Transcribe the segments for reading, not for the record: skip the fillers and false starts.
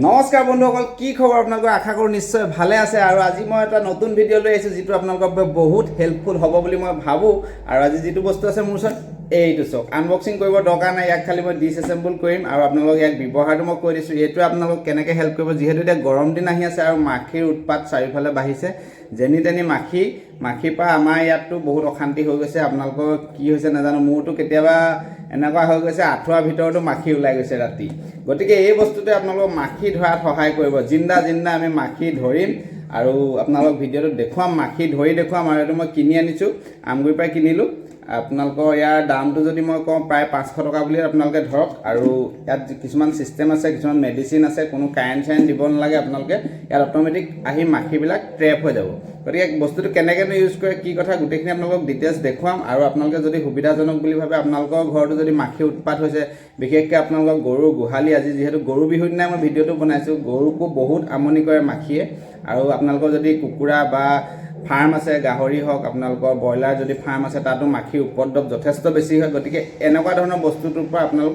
নমস্কাৰ বন্ধুসকল, কি খবৰ আপোনালোকৰ? আশা কৰোঁ নিশ্চয় ভালে আছে। আৰু আজি মই এটা নতুন ভিডিঅ' লৈ আহিছোঁ যিটো আপোনালোকৰ বাবে বহুত হেল্পফুল হ'ব বুলি মই ভাবোঁ। আৰু আজি যিটো বস্তু আছে মোৰ ওচৰত এইটো চাওক, আনবক্সিং কৰিব দৰকাৰ নাই, ইয়াক খালি মই ডিছএছেম্বল কৰিম আৰু আপোনালোকক ইয়াক ব্যৱহাৰটো মই কৈ দিছোঁ। এইটোৱে আপোনালোকক কেনেকৈ হেল্প কৰিব, যিহেতু এতিয়া গৰম দিন আহি আছে আৰু মাখিৰ উৎপাত চাৰিওফালে বাঢ়িছে। যেনি তেনি মাখিৰ পৰা আমাৰ ইয়াততো বহুত অশান্তি হৈ গৈছে। আপোনালোকৰ কি হৈছে নাজানো, মোৰতো কেতিয়াবা এনেকুৱা হৈ গৈছে আঁঠুৱাৰ ভিতৰতো মাখি ওলাই গৈছে ৰাতি। গতিকে এই বস্তুটোৱে আপোনালোকক মাখি ধৰাত সহায় কৰিব। জিন্দা আমি মাখি ধৰিম আৰু আপোনালোকক ভিডিঅ'টো দেখুৱাম, মাখি ধৰি দেখুৱাম। আৰু এইটো মই কিনি আনিছোঁ, আমগুৰিৰ পৰাই কিনিলোঁ। আপোনালোকৰ ইয়াৰ দামটো যদি মই কওঁ প্ৰায় 500 টকা বুলি আপোনালোকে ধৰক। আৰু ইয়াত কিছুমান ছিষ্টেম আছে, কিছুমান মেডিচিন আছে, কোনো কাৰেণ্ট দিব নালাগে। আপোনালোকে ইয়াত অট'মেটিক আহি মাখিবিলাক ট্ৰেপ হৈ যাব। গতিকে বস্তুটো কেনেকৈ ইউজ কৰে, কি কথা, গোটেইখিনি আপোনালোকক ডিটেইলছ দেখুৱাম। আৰু আপোনালোকে যদি সুবিধাজনক বুলি ভাবে, আপোনালোকৰ ঘৰতো যদি মাখি উৎপাত হৈছে, বিশেষকৈ আপোনালোকৰ গৰু গোহালি, আজি যিহেতু গৰু বিহুৰ দিনাই মই ভিডিঅ'টো বনাইছোঁ, গৰুকো বহুত আমনি কৰে মাখিয়ে। আৰু আপোনালোকৰ যদি কুকুৰা বা ফাৰ্ম আছে, গাহৰি হওক, আপোনালোকৰ ব্ৰইলাৰ যদি ফাৰ্ম আছে, তাতো মাখিৰ উপদ্ৰৱ যথেষ্ট বেছি হয়। গতিকে এনেকুৱা ধৰণৰ বস্তুটোৰ পৰা আপোনালোক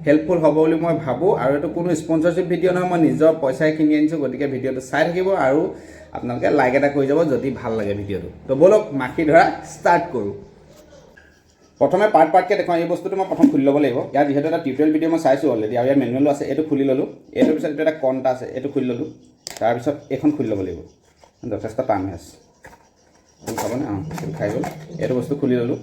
হেল্পফুল হ'ব বুলি মই ভাবোঁ। আৰু এইটো কোনো স্পনচৰশ্বিপ ভিডিঅ' নহয়, মই নিজৰ পইচাই কিনি আনিছোঁ। গতিকে ভিডিঅ'টো চাই থাকিব আৰু আপোনালোকে লাইক এটা কৰি যাব যদি ভাল লাগে ভিডিঅ'টো। তো ব'লক মাখি ধৰা ষ্টাৰ্ট কৰোঁ। প্ৰথমে পাৰ্টকৈ দেখুৱাওঁ। এই বস্তুটো মই প্ৰথম খুলি ল'ব লাগিব। ইয়াৰ যিহেতু এটা টিউটৰিয়েল ভিডিঅ' মই চাইছোঁ অলৰেডি, আৰু ইয়াৰ মেনুৱেলো আছে, এইটো খুলি ল'লোঁ। এইটোৰ পিছত এইটো এটা কণ্টা আছে, এইটো খুলি ল'লোঁ। তাৰপিছত এইখন খুলি ল'ব লাগিব, যথেষ্ট টান হৈ আছে, খাবনে? সেইটো খাই গ'ল। এইটো বস্তু খুলি ল'লোঁ।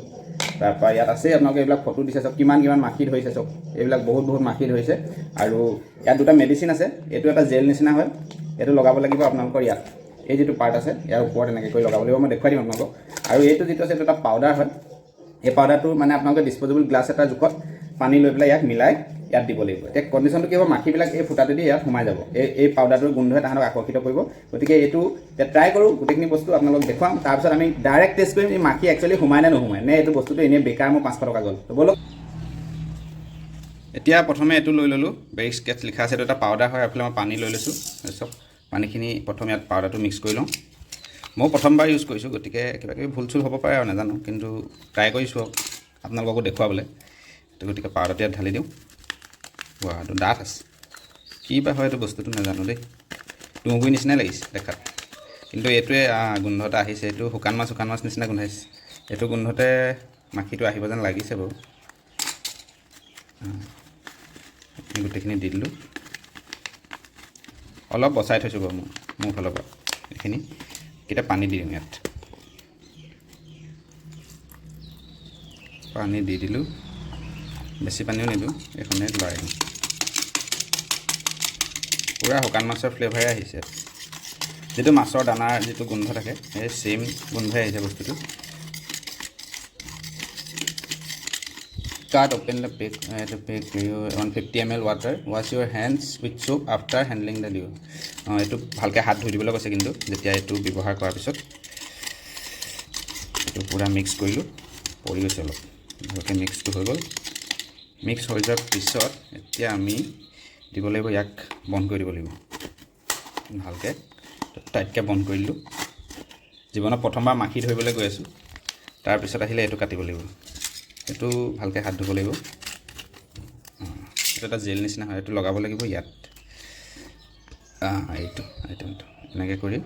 তাৰপৰা ইয়াত আছেই, আপোনালোকে এইবিলাক ফটো দিছে চাওক, কিমান মাখি ধৰিছে চাওক। এইবিলাক বহুত মাখি ধৰিছে। আৰু ইয়াত দুটা মেডিচিন আছে, এইটো এটা জেল নিচিনা হয়, এইটো লগাব লাগিব আপোনালোকৰ ইয়াত। এই যিটো পাৰ্ট আছে ইয়াৰ ওপৰত এনেকৈ কৰি লগাব লাগিব, মই দেখুৱাই দিম আপোনালোকক। আৰু এইটো যিটো আছে, এইটো এটা পাউডাৰ হয়। এই পাউডাৰটো মানে আপোনালোকে ডিছপ'জেবল গ্লাছ এটাৰ জোখত পানী লৈ পেলাই ইয়াক মিলাই ইয়াত দিব লাগিব। এতিয়া কণ্ডিশ্যনটো কি হ'ব, মাখিবিলাক এই ফুটাটো দি ইয়াত সোমাই যাব। এই পাউডাৰটোৰ গোন্ধই তাহাঁতক আকৰ্ষিত কৰিব। গতিকে এইটো এতিয়া ট্ৰাই কৰোঁ, গোটেইখিনি বস্তু আপোনালোকক দেখুৱাম। তাৰপিছত আমি ডাইৰেক্ট টেষ্ট কৰিম এই মাখি একচুৱেলি সোমাই নে নোসোমাই, নে এইটো বস্তুটো এনেই বেকাৰ মোৰ 500 টকা গ'ল। তো ব'লক। এতিয়া প্ৰথমে এইটো লৈ ল'লোঁ, বেৰিছ কেটছ লিখা আছে, এইটো এটা পাউডাৰ হয়। এইফালে মই পানী লৈ লৈছোঁ। তাৰপিছত পানীখিনি প্ৰথমে ইয়াত পাউডাৰটো মিক্স কৰি লওঁ। মই প্ৰথমবাৰ ইউজ কৰিছোঁ, গতিকে কিবাকিবি ভুল চুল হ'ব পাৰে আৰু নাজানো, কিন্তু ট্ৰাই কৰিছোঁ আৰু আপোনালোককো দেখুৱাবলৈ। গতিকে পাউডাৰটো ইয়াত ঢালি দিওঁ। এইটো ডাঠ আছে, কি বা হয় এইটো বস্তুটো নাজানো দেই। তুঁহগুৰি নিচিনাই লাগিছে দেখাত, কিন্তু এইটোৱে গোন্ধ এটা আহিছে। এইটো শুকান মাছ নিচিনা গোন্ধাইছে। এইটো গোন্ধতে মাখিটো আহিব যেন লাগিছে বাৰু। গোটেইখিনি দি দিলোঁ। অলপ বচাই থৈছোঁ বাৰু মোৰ ফালৰ পৰা এইখিনি। কেতিয়া পানী দি দিম ইয়াত, পানী দি দিলোঁ। বেছি পানীও নিদিওঁ, এইখনে লৰাই দিওঁ। পূৰা শুকান মাছৰ ফ্লেভাৰে আহিছে। যিটো মাছৰ দানাৰ যিটো গোন্ধ থাকে, সেই ছেইম গোন্ধই আহিছে বস্তুটো। Cut open the pack, 150 ml water, wash your hands with soap after handling the deo'. এইটো ভালকৈ হাত ধুই দিবলৈ কৈছে, কিন্তু যেতিয়া এইটো ব্যৱহাৰ কৰাৰ পিছত এইটো পূৰা মিক্স কৰিলোঁ। পৰি গৈছে অলপ, ভালকৈ মিক্সটো হৈ গ'ল। মিক্স হৈ যোৱাৰ পিছত এতিয়া আমি দিব লাগিব, ইয়াক বন্ধ কৰি দিব লাগিব ভালকৈ। টাইটকৈ বন্ধ কৰি দিলোঁ। জীৱনত প্ৰথমবাৰ মাখি ধৰিবলৈ গৈ আছোঁ। তাৰপিছত আহিলে এইটো কাটিব লাগিব, এইটো ভালকৈ হাত ধুব লাগিব। এইটো এটা জেল নিচিনা হয়, এইটো লগাব লাগিব ইয়াত। এইটো এনেকৈ কৰি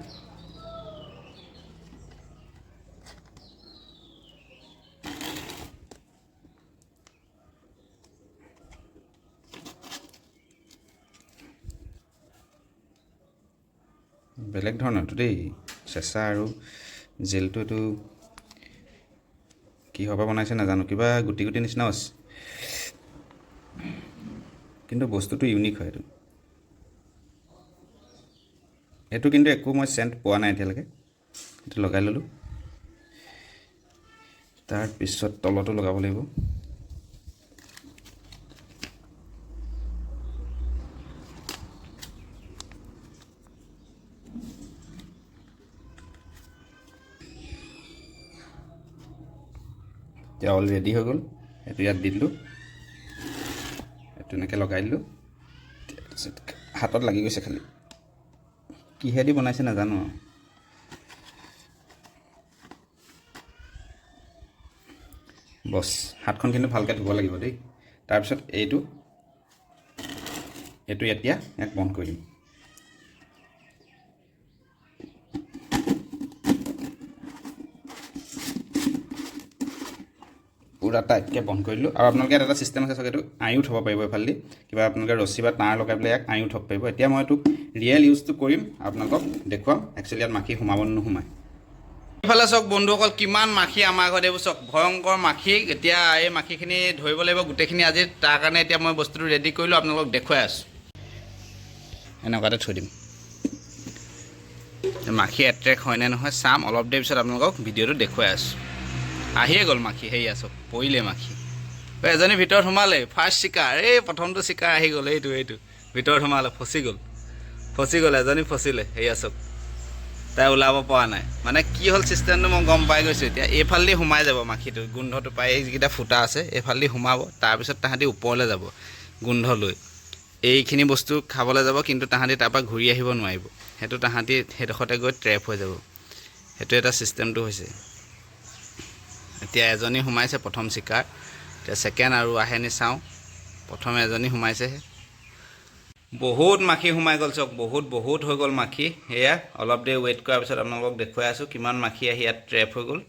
বেলেগ ধৰণৰটো দেই, চেঁচা আৰু জেলটো। এইটো কিহৰ পৰা বনাইছে নাজানো, কিবা গুটি নিচিনাও আছে, কিন্তু বস্তুটো ইউনিক হয়। এইটো কিন্তু একো মই চেণ্ট পোৱা নাই এতিয়ালৈকে। এইটো লগাই ল'লোঁ। তাৰপিছত তলতো লগাব লাগিব। এতিয়া অল ৰেডি হৈ গ'ল। এইটো ইয়াত দি দিলোঁ, এইটো এনেকৈ লগাই দিলোঁ। তাৰপিছত হাতত লাগি গৈছে, খালি কিহেদি বনাইছে নাজানো আৰু। বছ, হাতখন কিন্তু ভালকৈ ধুব লাগিব দেই। তাৰপিছত এইটো এইটো এতিয়া এক বন্ধ কৰি দিম পুৰা টাইটকৈ বন্ধ কৰি দিলোঁ আৰু আপোনালোকে এটা চিষ্টেম আছে চাগে এইটো আঁয়ো থ'ব পাৰিব এইফালেদি কিবা আপোনালোকে ৰছী বা তাঁৰ লগাই পেলাই ইয়াক আঁয়ো থ'ব পাৰিব এতিয়া মই এইটো ৰিয়েল ইউজটো কৰিম আপোনালোকক দেখুৱাম একচুৱেলি ইয়াত মাখি সোমাব নোসোমায় এইফালে চাওক বন্ধুসকল কিমান মাখি আমাৰ ঘৰত এইবোৰ চাওক ভয়ংকৰ মাখি এতিয়া এই মাখিখিনি ধৰিব লাগিব গোটেইখিনি আজি তাৰ কাৰণে এতিয়া মই বস্তুটো ৰেডি কৰিলোঁ আপোনালোকক দেখুৱাই আছোঁ এনেকুৱাতে থৈ দিম মাখি এট্ৰেক্ট হয়নে নহয় চাম অলপ দেৰি পিছত আপোনালোকক ভিডিঅ'টো দেখুৱাই আছোঁ আহিয়ে গ'ল মাখি সেয়া চব পৰিলে মাখি এজনী ভিতৰত সোমালে ফাৰ্ষ্ট চিকাৰ এই প্ৰথমটো চিকাৰ আহি গ'ল এইটো ভিতৰত সোমালে ফচি গ'ল এজনী ফচিলে সেয়া চব তাই ওলাব পৰা নাই মানে কি হ'ল চিষ্টেমটো মই গম পাই গৈছোঁ এতিয়া এইফালেদি সোমাই যাব মাখিটো গোন্ধটো পাই যিকেইটা ফুটা আছে এইফালেদি সোমাব তাৰপিছত তাহাঁতি ওপৰলৈ যাব গোন্ধ লৈ এইখিনি বস্তু খাবলৈ যাব কিন্তু তাহাঁতি তাৰপৰা ঘূৰি আহিব নোৱাৰিব সেইটো তাহাঁতি সেইডোখৰতে গৈ ট্ৰেপ হৈ যাব সেইটো এটা চিষ্টেমটো হৈছে এতিয়া এজনী সোমাইছে প্ৰথম চিকাৰ এতিয়া ছেকেণ্ড আৰু আহেনি চাওঁ প্ৰথম এজনী সোমাইছেহে বহুত মাখি সোমাই গ'ল চাওক বহুত হৈ গ'ল মাখি সেয়া অলপ দেৰি ৱেইট কৰাৰ পিছত আপোনালোকক দেখুৱাই আছোঁ কিমান মাখি আহি ইয়াত ট্ৰেপ হৈ গ'ল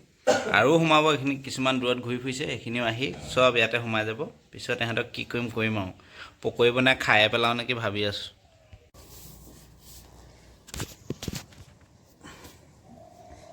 আৰু সোমাব এইখিনি কিছুমান দূৰত ঘূৰি ফুৰিছে এইখিনিও আহি চব ইয়াতে সোমাই যাব পিছত ইহঁতক কি কৰিম আৰু পকৰি বনাই খাই পেলাওঁ নেকি ভাবি আছোঁ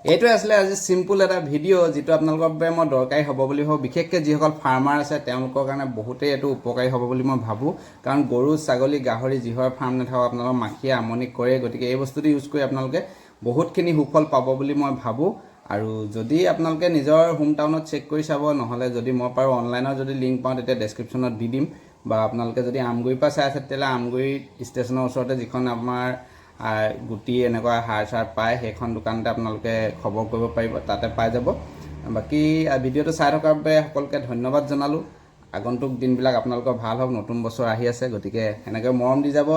এইটোৱে আছিলে আজি চিম্পুল এটা ভিডিঅ' যিটো আপোনালোকৰ বাবে মই দৰকাৰী হ'ব বুলি ভাবোঁ বিশেষকৈ যিসকল ফাৰ্মাৰ আছে তেওঁলোকৰ কাৰণে বহুতেই এইটো উপকাৰী হ'ব বুলি মই ভাবোঁ কাৰণ গৰু ছাগলী গাহৰি যিহৰ ফাৰ্ম নাথাকক আপোনালোকৰ মাখিয়ে আমনি কৰে গতিকে এই বস্তুটো ইউজ কৰি আপোনালোকে বহুতখিনি সুফল পাব বুলি মই ভাবোঁ আৰু যদি আপোনালোকে নিজৰ হোম টাউনত চেক কৰি চাব নহ'লে যদি মই পাৰোঁ অনলাইনত যদি লিংক পাওঁ তেতিয়া ডেছক্ৰিপশ্যনত দি দিম বা আপোনালোকে যদি আমগুৰিৰ পৰা চাই আছে তেতিয়াহ'লে আমগুৰি ষ্টেচনৰ ওচৰতে যিখন আমাৰ গুটি এনেকুৱা সাৰ চাৰ পায় সেইখন দোকানতে আপোনালোকে খবৰ কৰিব পাৰিব তাতে পাই যাব বাকী ভিডিঅ'টো চাই থকাৰ বাবে সকলোকে ধন্যবাদ জনালোঁ আগন্তুক দিনবিলাক আপোনালোকৰ ভাল হওক নতুন বছৰ আহি আছে গতিকে এনেকৈ মৰম দি যাব